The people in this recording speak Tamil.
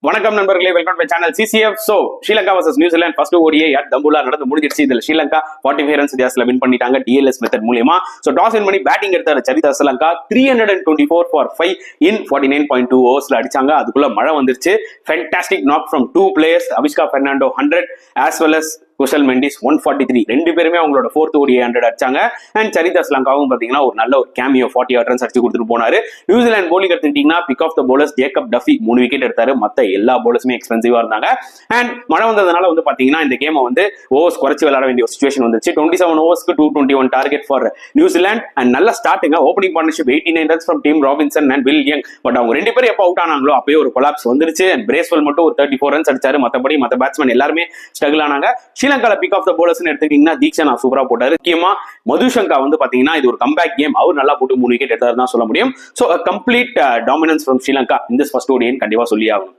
வணக்கம் நண்பர்களே, welcome to channel CCF. So Sri Lanka vs New Zealand first ODI at Dambulla நடந்து முடிஞ்சிருச்சு. இதுல ஸ்ரீலங்கா 45 ரன்ஸ் வித்தியாசத்துல வின் பண்ணிட்டாங்க டிஎல்எஸ் மெத்தட் மூலமா. சோ டாஸ் வின் பண்ணி பேட்டிங் எடுத்தாரு சரிதா ஸ்ரீலங்கா 324 ஃபார் 5 இன் 49.2 ஓவர்ஸ்ல அடிச்சாங்க. அதுக்குள்ள மழை வந்துருச்சு. Fantastic knock from 2 players, Avishka Fernando 100 as well as Kushal Mendis 143. ரெண்டு பேருமே அவங்களோட 4th ODI 100 அடிச்சாங்க. அண்ட் சரிதா ஸ்ரீலங்காவும் பாத்தீங்கன்னா ஒரு நல்ல ஒரு கேமியோ 48 ரன்ஸ் அடிச்சு கொடுத்துட்டு போனாரு. நியூசிலாந்து போலிங் எடுத்துக்கிட்டீங்கன்னா pick of the bowlers Jacob Duffy 3 wicket எடுத்தாரு. மத்த எல்லா பவுலர்ஸுமே எக்ஸ்பென்சிவா இருந்தாங்க. அண்ட் மழை வந்ததுனால பாத்தீங்கன்னா இந்த கேமை ஓவர்ஸ் குறைச்சு விளையாட வேண்டிய ஒரு சிச்சுவேஷன் வந்துச்சு. 27 ஓவர்ஸ்க்கு 221 டார்கெட் ஃபார் நியூசிலாந்து. அண்ட் நல்ல starting opening partnership 89 runs from team Robinson and will young. But அவங்க ரெண்டு பேரும் எப்போ அவுட் ஆனாங்களோ அப்பயே ஒரு கொலாப்ஸ் வந்துருச்சு. அண்ட் பிரேஸ்வெல் மட்டும் ஒரு 34 ரன்ஸ் அடிச்சாரு. மத்தபடி மத்த பேட்ஸ்மேன் எல்லாருமே ஸ்ட்ரகிள் ஆனாங்க. ஸ்ரீலங்கால பிக் ஆஃப் த எடுத்துக்கிட்டீங்கன்னா தீக்ஷனா சூப்பரா போட்டாரு. முக்கியமா மதுஷங்கா பாத்தீங்கன்னா இது ஒரு கம்பேக் கேம். அவர் நல்லா போட்டு 3 விக்கெட் எடுத்தாரு தான் சொல்ல முடியும். So complete dominance from Sri Lanka இந்த ஃபர்ஸ்ட் ஓடிஐ கண்டிப்பா சொல்லி ஆகணும்.